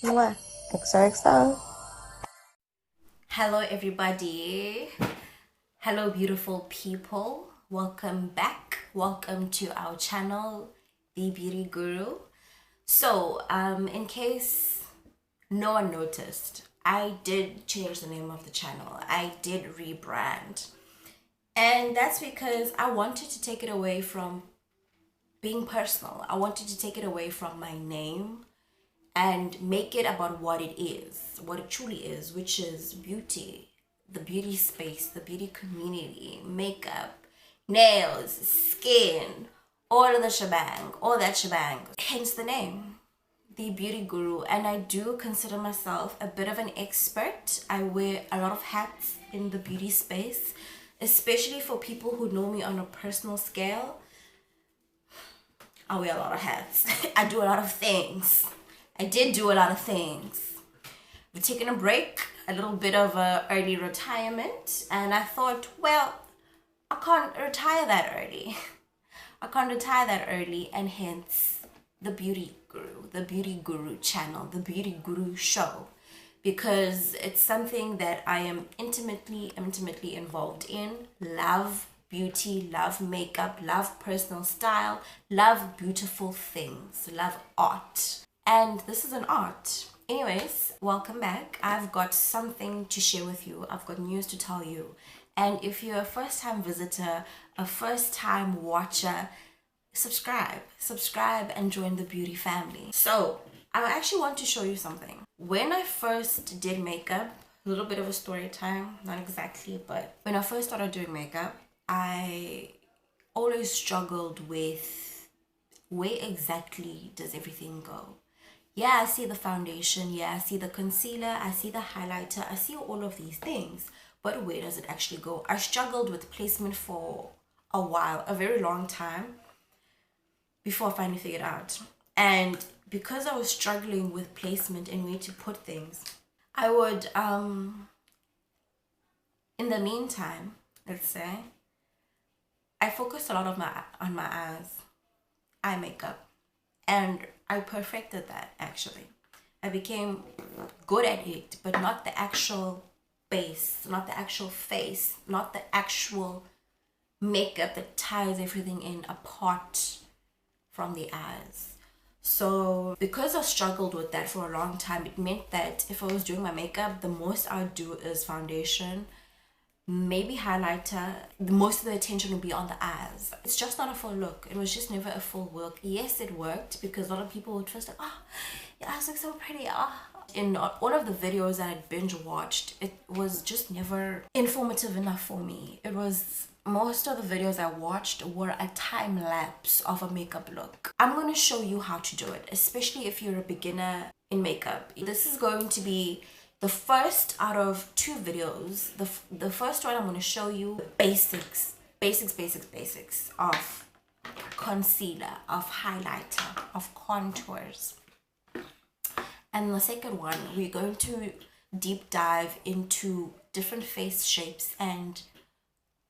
Mwah. XOXO. Hello everybody. Hello beautiful people. Welcome back. Welcome to our channel, The Beauty Guru. So, in case no one noticed, I did change the name of the channel. I did rebrand. And that's because I wanted to take it away from being personal. I wanted to take it away from my name and make it about what it is, what it truly is, which is beauty, the beauty space, the beauty community, makeup, nails, skin, all of the shebang, all that shebang. Hence the name, the Beauty Guru. And I do consider myself a bit of an expert. I wear a lot of hats in the beauty space, especially for people who know me on a personal scale. I wear a lot of hats. I do a lot of things. I did do a lot of things. We've taken a break, a little bit of a early retirement, and I thought, well, I can't retire that early. I can't retire that early, and hence the Beauty Guru, the Beauty Guru channel, the Beauty Guru show, because it's something that I am intimately involved in. Love beauty, love makeup, love personal style, love beautiful things, love art. And this is an art. Anyways, welcome back. I've got something to share with you. I've got news to tell you. And if you're a first-time visitor, a first-time watcher, subscribe and join the beauty family. So I actually want to show you something. When I first did makeup, a little bit of a story time, not exactly, but when I first started doing makeup, I always struggled with where exactly does everything go. Yeah, I see the foundation, yeah, I see the concealer, I see the highlighter, I see all of these things, but where does it actually go? I struggled with placement for a while, a very long time, before I finally figured out. And because I was struggling with placement and where to put things, I would, in the meantime, let's say, I focused a lot on my eyes, eye makeup, and I perfected that actually. I became good at it, but not the actual base, not the actual face, not the actual makeup that ties everything in apart from the eyes. So because I struggled with that for a long time, it meant that if I was doing my makeup, the most I would do is foundation, maybe highlighter. Most of the attention will be on the eyes. It's just not a full look. It was just never a full look. Yes, it worked because a lot of people would just like, oh, your eyes look so pretty. Oh. In all of the videos that I binge watched, it was just never informative enough for me. It was, most of the videos I watched were a time lapse of a makeup look. I'm going to show you how to do it, especially if you're a beginner in makeup. This is going to be the first out of two videos. The first one I'm going to show you basics of concealer, of highlighter, of contours. And the second one, we're going to deep dive into different face shapes and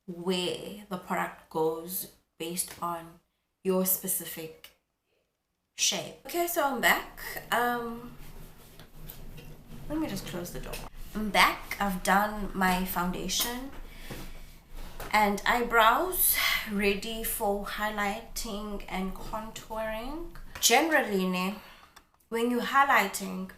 where the product goes based on your specific shape. Okay, so I'm back. Let me just close the door. I'm back. I've done my foundation and eyebrows, ready for highlighting and contouring. Generally, when you're highlighting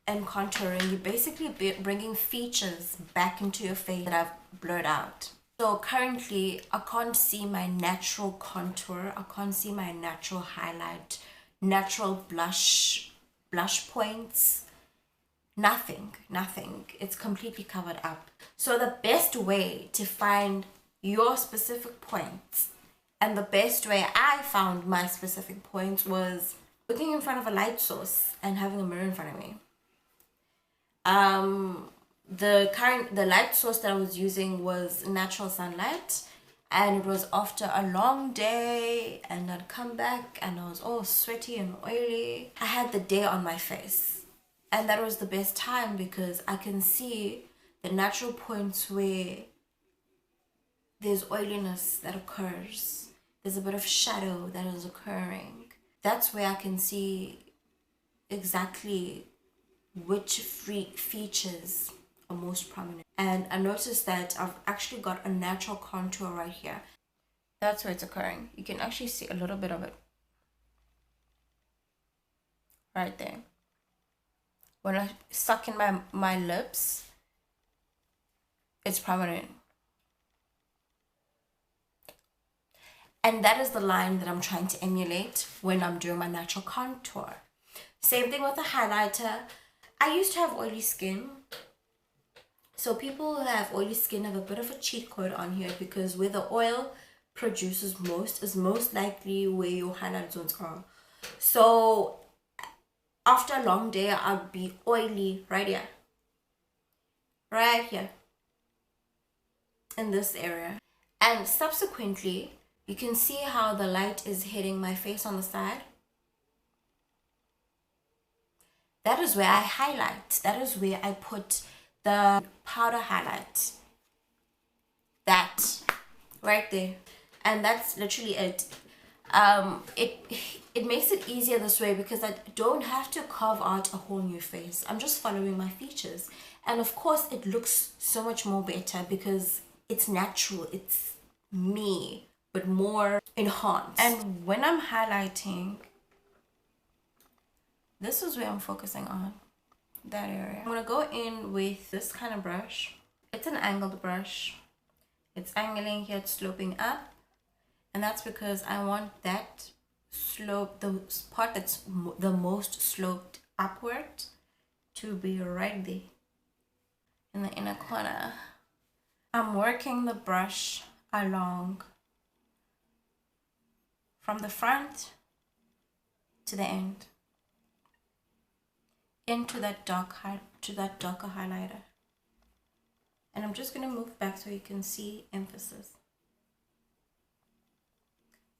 and contouring, you're basically bringing features back into your face that I've blurred out. So currently, I can't see my natural contour. I can't see my natural highlight, natural blush points. Nothing. It's completely covered up. So the best way to find your specific points, and the best way I found my specific points, was looking in front of a light source and having a mirror in front of me. The light source that I was using was natural sunlight, and it was after a long day, and I'd come back and I was all sweaty and oily. I had the day on my face. And that was the best time because I can see the natural points where there's oiliness that occurs. There's a bit of shadow that is occurring. That's where I can see exactly which features are most prominent. And I noticed that I've actually got a natural contour right here. That's where it's occurring. You can actually see a little bit of it right there. When I suck in my lips, it's prominent. And that is the line that I'm trying to emulate when I'm doing my natural contour. Same thing with the highlighter. I used to have oily skin. So people who have oily skin have a bit of a cheat code on here, because where the oil produces most is most likely where your highlight zones are. So after a long day, I'll be oily right here. Right here. In this area. And subsequently, you can see how the light is hitting my face on the side. That is where I highlight. That is where I put the powder highlight. That right there. And that's literally it. It makes it easier this way because I don't have to carve out a whole new face. I'm just following my features. And of course, it looks so much more better because it's natural. It's me, but more enhanced. And when I'm highlighting, this is where I'm focusing on, that area. I'm gonna go in with this kind of brush. It's an angled brush. It's angling here, it's sloping up. And that's because I want that slope, the part that's the most sloped upward, to be right there in the inner corner. I'm working the brush along from the front to the end into that darker highlighter. And I'm just going to move back so you can see emphasis.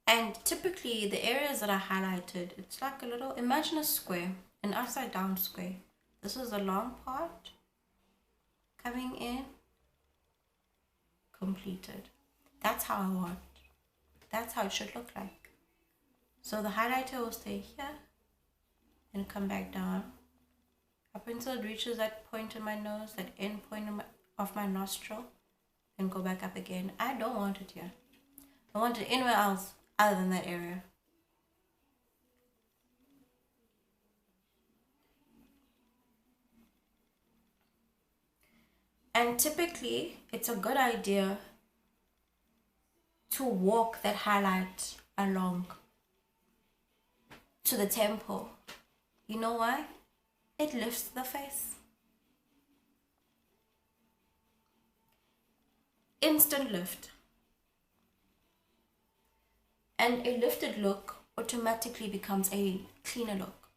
And typically the areas that I highlighted, it's like a little, imagine a square, an upside down square. This is a long part coming in, completed. That's how I want. That's how it should look like. So the highlighter will stay here and come back down up until it reaches that point in my nose, that end point of my nostril, and go back up again. I don't want it here. I want it anywhere else other than that area. And typically, it's a good idea to walk that highlight along to the temple. You know why? It lifts the face. Instant lift. And a lifted look automatically becomes a cleaner look.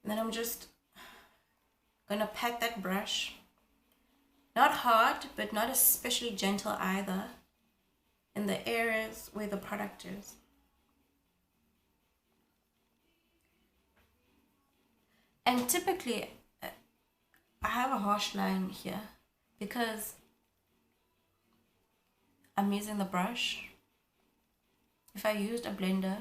And then I'm just gonna pat that brush. Not hard, but not especially gentle either, in the areas where the product is. And typically, I have a harsh line here because I'm using the brush. If I used a blender,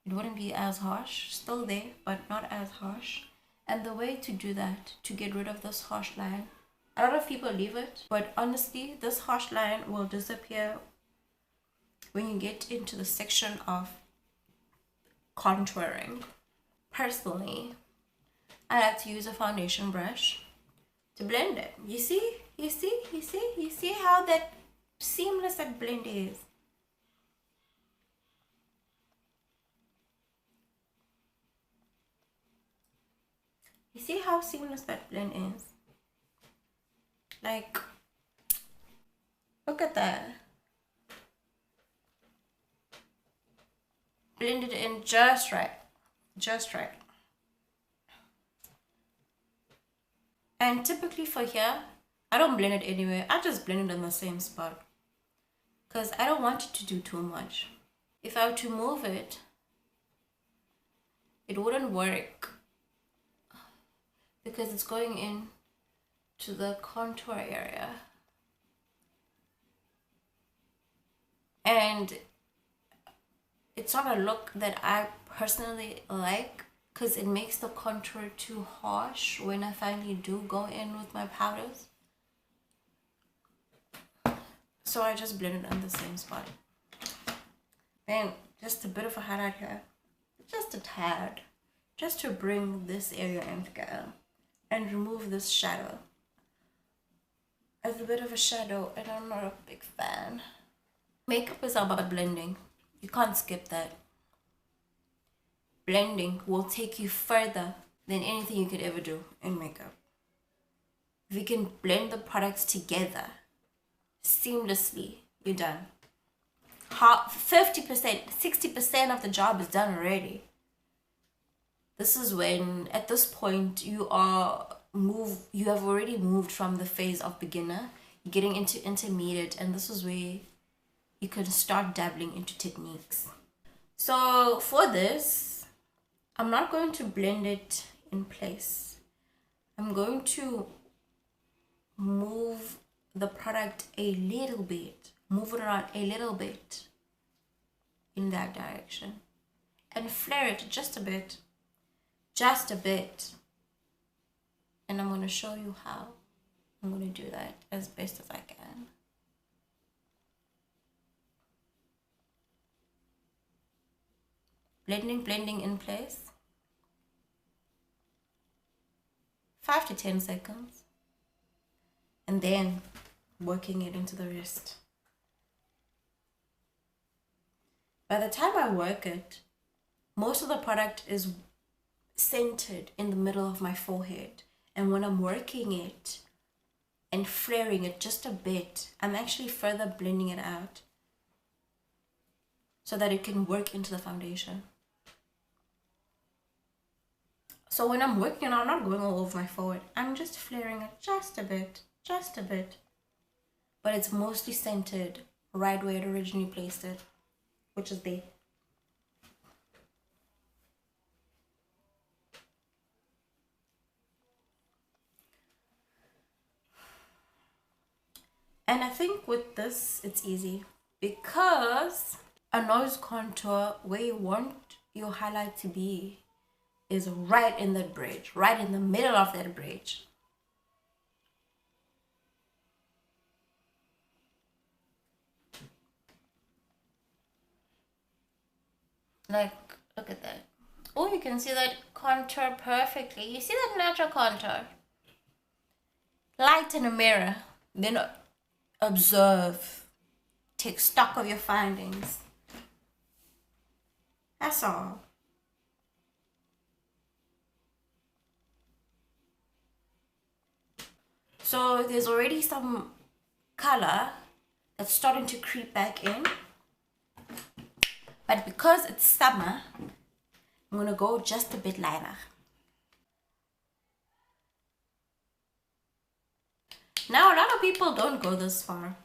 it wouldn't be as harsh, still there, but not as harsh. And the way to do that, to get rid of this harsh line, a lot of people leave it, but honestly, this harsh line will disappear when you get into the section of contouring. Personally, I like to use a foundation brush to blend it. You see how that seamless that blend is. You see how seamless that blend is? Like, look at that. Blend it in just right. Just right. And typically for here, I don't blend it anywhere. I just blend it in the same spot, because I don't want it to do too much. If I were to move it, it wouldn't work because it's going in to the contour area. And it's not a look that I personally like, because it makes the contour too harsh when I finally do go in with my powders. So I just blend it on the same spot. Then just a bit of a highlight here, just a tad, just to bring this area in together and remove this shadow. As a bit of a shadow, and I'm not a big fan. Makeup is about blending. You can't skip that. Blending will take you further than anything you could ever do in makeup. If you can blend the products together seamlessly, you're done. 50%, 60% of the job is done already. This is when, at this point, you have already moved from the phase of beginner, you're getting into intermediate, and this is where you can start dabbling into techniques. So for this, I'm not going to blend it in place. I'm going to move the product a little bit, move it around a little bit in that direction, and flare it just a bit. And I'm going to show you how I'm going to do that as best as I can. Blending in place. 5 to 10 seconds. And then working it into the wrist. By the time I work it, most of the product is centered in the middle of my forehead. And when I'm working it and flaring it just a bit, I'm actually further blending it out so that it can work into the foundation. So when I'm working, I'm not going all over my forehead. I'm just flaring it just a bit. But it's mostly centered right where it originally placed it, which is there. And I think with this, it's easy because a nose contour where you want your highlight to be is right in that bridge, right in the middle of that bridge. Like, look at that. Oh, you can see that contour perfectly. You see that natural contour? Light in a mirror, then observe. Take stock of your findings. That's all. So there's already some color that's starting to creep back in. But because it's summer, I'm going to go just a bit lighter. Now, a lot of people don't go this far.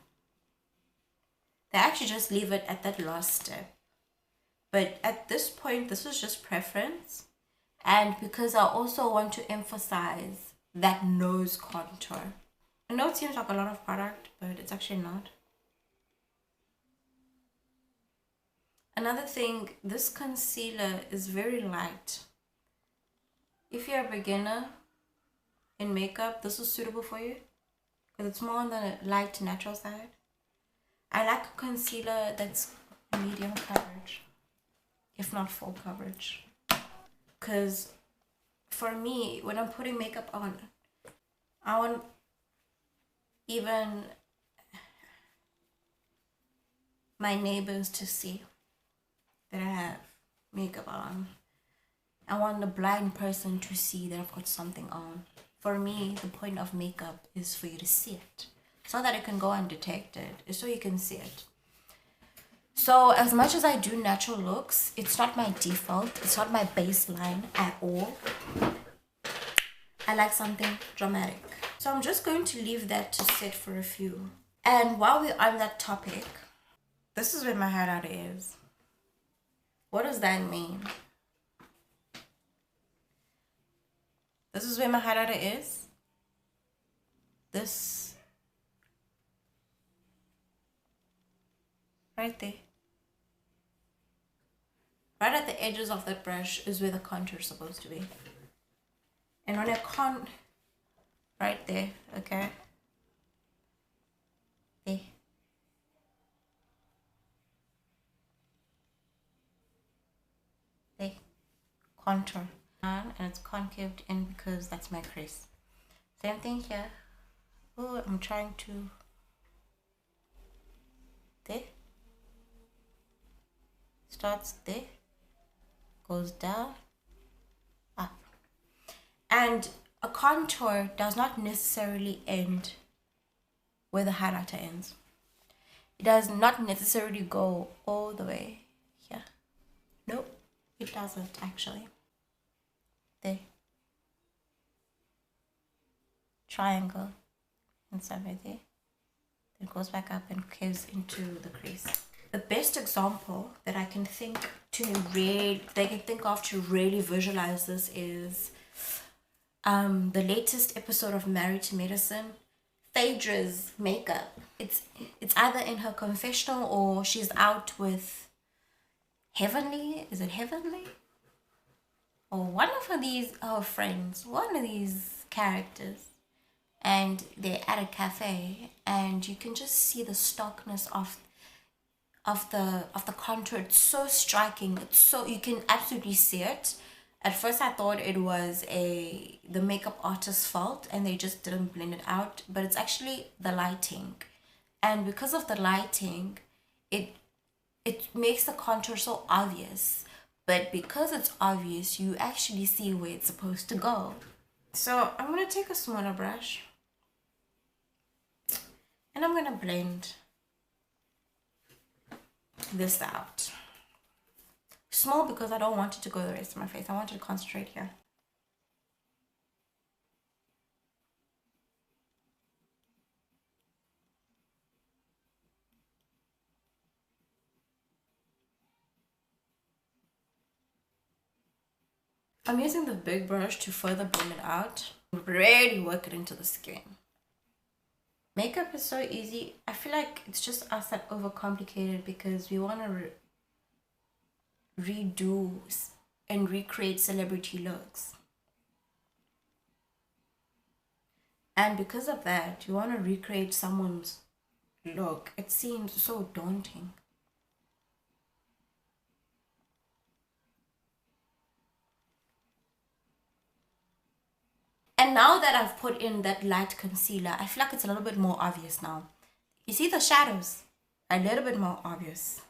They actually just leave it at that last step. But at this point, this is just preference. And because I also want to emphasize that nose contour. I know it seems like a lot of product, but it's actually not. Another thing, this concealer is very light. If you're a beginner in makeup, this is suitable for you because it's more on the light natural side. I like a concealer that's medium coverage, if not full coverage. Because for me, when I'm putting makeup on, I want even my neighbors to see that I have makeup on. I want the blind person to see that I've got something on. For me, the point of makeup is for you to see it. So that it can go undetected. It's so you can see it. So as much as I do natural looks, it's not my default. It's not my baseline at all. I like something dramatic. So I'm just going to leave that to sit for a few. And while we're on that topic, this is where my highlighter is. What does that mean? This is where my highlighter is. This. Right there. right at the edges of that brush is where the contour is supposed to be. And when I right there, okay? There. There. Contour. And it's concaved in because that's my crease. Same thing here. Oh, I'm trying to... There. Starts there. Goes down. Up. And a contour does not necessarily end where the highlighter ends. It does not necessarily go all the way here. Nope, it doesn't actually. There. Triangle inside right there. Then goes back up and curves into the crease. The best example that I can think of to really visualize this is the latest episode of Married to Medicine, Phaedra's makeup. It's either in her confessional or she's out with Heavenly. Is it Heavenly? Or one of these her friends, one of these characters. And they're at a cafe and you can just see the starkness of the contour. It's so striking. It's so, you can absolutely see it. At first I thought it was the makeup artist's fault and they just didn't blend it out, but it's actually the lighting. And because of the lighting, it makes the contour so obvious. But because it's obvious, you actually see where it's supposed to go. So I'm going to take a smaller brush and I'm going to blend this out. Small because I don't want it to go the rest of my face. I want it to concentrate here. I'm using the big brush to further blend it out. Really work it into the skin. Makeup is so easy. I feel like it's just us that overcomplicate it because we want to redo and recreate celebrity looks. And because of that, you want to recreate someone's look. It seems so daunting. And now that I've put in that light concealer, I feel like it's a little bit more obvious now. You see the shadows? A little bit more obvious.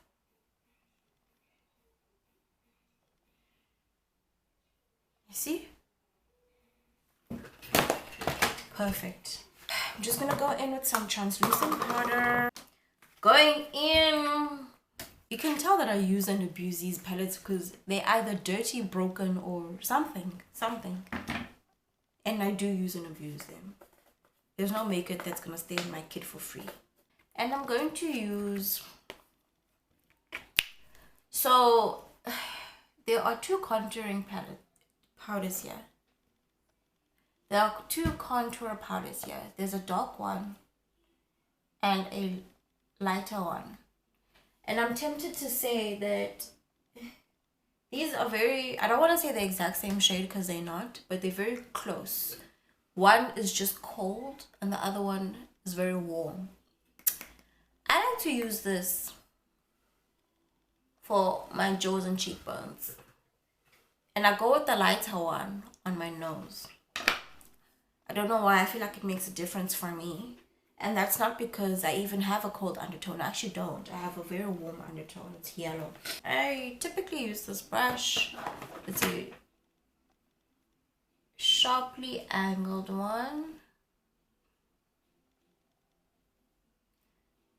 You see? Perfect. I'm just gonna go in with some translucent powder. Going in. You can tell that I use and abuse these palettes because they're either dirty, broken, or something. And I do use and abuse them. There's no makeup that's gonna stay in my kit for free. And I'm going to use... So, there are two contouring powders here. There are two contour powders here. There's a dark one and a lighter one. And I'm tempted to say that these are very, I don't want to say the exact same shade because they're not, but they're very close. One is just cold and the other one is very warm. I like to use this for my jaws and cheekbones. And I go with the lighter one on my nose. I don't know why, I feel like it makes a difference for me. And that's not because I even have a cold undertone. I actually don't. I have a very warm undertone. It's yellow. I typically use this brush. It's a sharply angled one.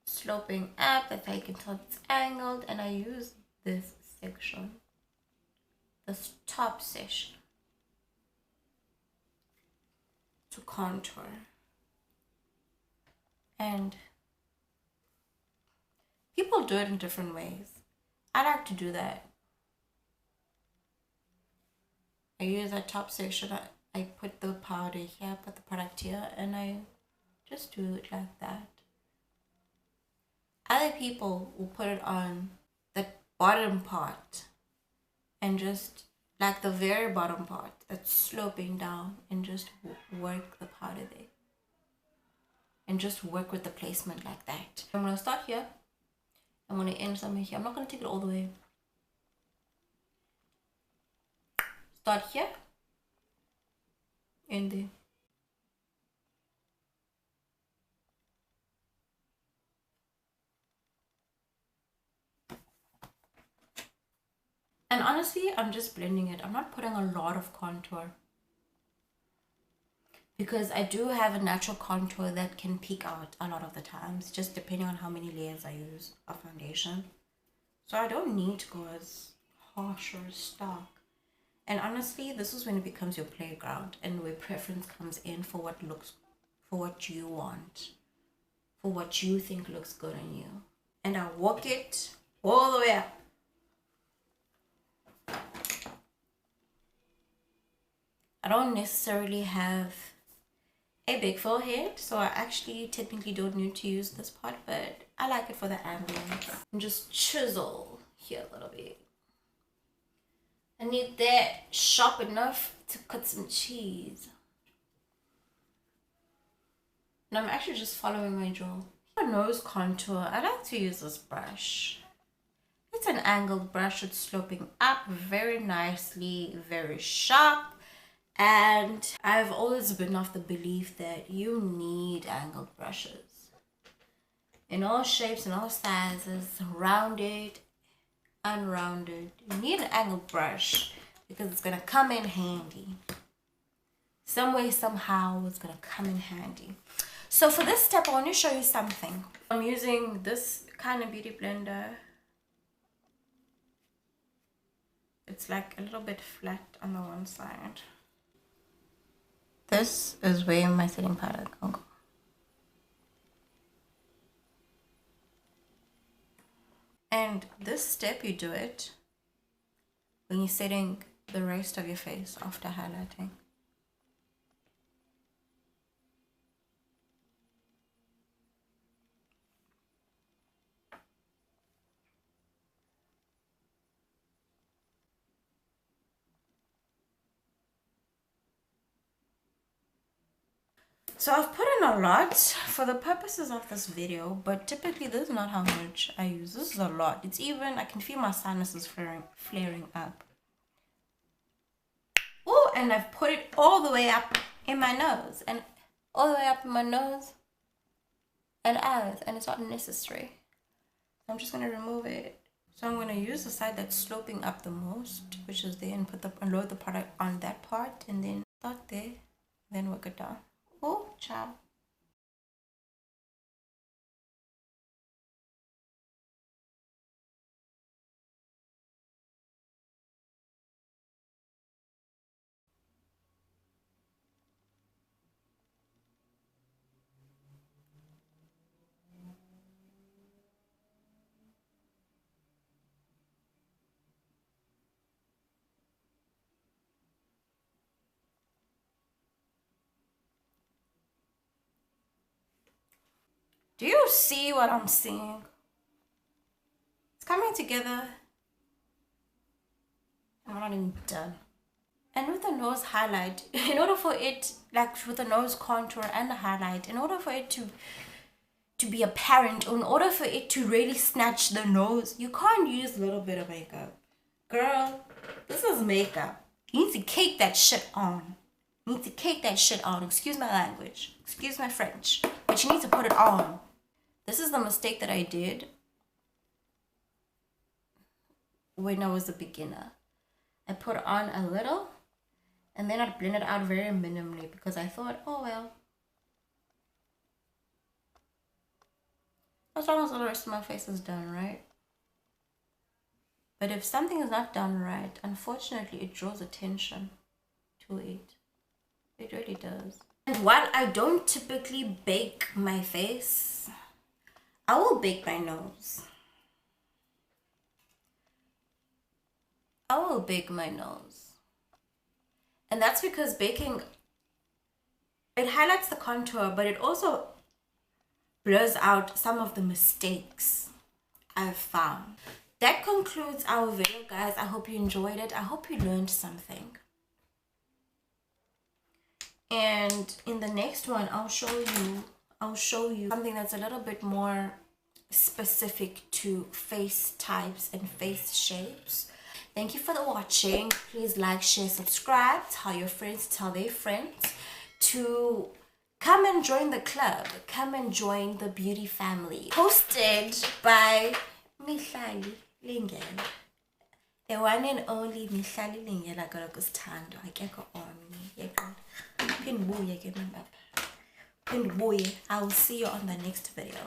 Sloping up, that's how you can tell it's angled. And I use this section. This top section. To contour. And people do it in different ways. I like to do that. I use that top section. I put the powder here, put the product here, and I just do it like that. Other people will put it on the bottom part and just like the very bottom part that's sloping down, and just work the powder there. And just work with the placement like that. I'm going to start here. I'm going to end somewhere here. I'm not going to take it all the way. Start here. End there. And honestly, I'm just blending it. I'm not putting a lot of contour, because I do have a natural contour that can peek out a lot of the times, just depending on how many layers I use of foundation. So I don't need to go as harsh or stark. And honestly, this is when it becomes your playground and where preference comes in for what you want, for what you think looks good on you. And I walk it all the way up. I don't necessarily have a big forehead, so I actually technically don't need to use this part, but I like it for the ambience. And just chisel here a little bit. I need that sharp enough to cut some cheese. And I'm actually just following my jaw. For nose contour, I like to use this brush. It's an angled brush. It's sloping up very nicely, very sharp. And I've always been of the belief that you need angled brushes in all shapes and all sizes, rounded, unrounded. You need an angled brush because it's gonna come in handy. Some way, somehow, it's gonna come in handy. So for this step, I want to show you something. I'm using this kind of beauty blender. It's like a little bit flat on the one side. This is where my setting powder can go. And this step, you do it when you're setting the rest of your face after highlighting. So I've put in a lot for the purposes of this video, but typically this is not how much I use. This is a lot. It's even, I can feel my sinuses flaring up. Oh, and I've put it all the way up in my nose, and all the way up in my nose and eyes, and it's not necessary. I'm just gonna remove it. So I'm gonna use the side that's sloping up the most, which is there, and load the product on that part, and then start there, then work it down. Oh, ciao. Do you see what I'm seeing? It's coming together. I'm not even done. And with the nose highlight, in order for it, like with the nose contour and the highlight, in order for it to be apparent, or in order for it to really snatch the nose, you can't use a little bit of makeup. Girl, this is makeup. You need to cake that shit on. You need to cake that shit on. Excuse my language. Excuse my French. But you need to put it on. This is the mistake that I did when I was a beginner. I put on a little, and then I'd blend it out very minimally because I thought, oh well, as long as the rest of my face is done right. But if something is not done right, unfortunately, it draws attention to it. It really does. And while I don't typically bake my face, I will bake my nose. I will bake my nose. And that's because baking, it highlights the contour, but it also blurs out some of the mistakes I've found. that concludes our video, guys. I hope you enjoyed it. I hope you learned something. And in the next one, I'll show you something that's a little bit more specific to face types and face shapes. Thank you for the watching. Please like, share, subscribe, tell your friends, tell their friends to come and join the club, come and join the beauty family. Hosted by mihlalilingela, the one and only mihlalilingela Gorogustando. Akekho omnye. Yaqonda. Phindubuye ke mama. Phindubuye. I will see you on the next video.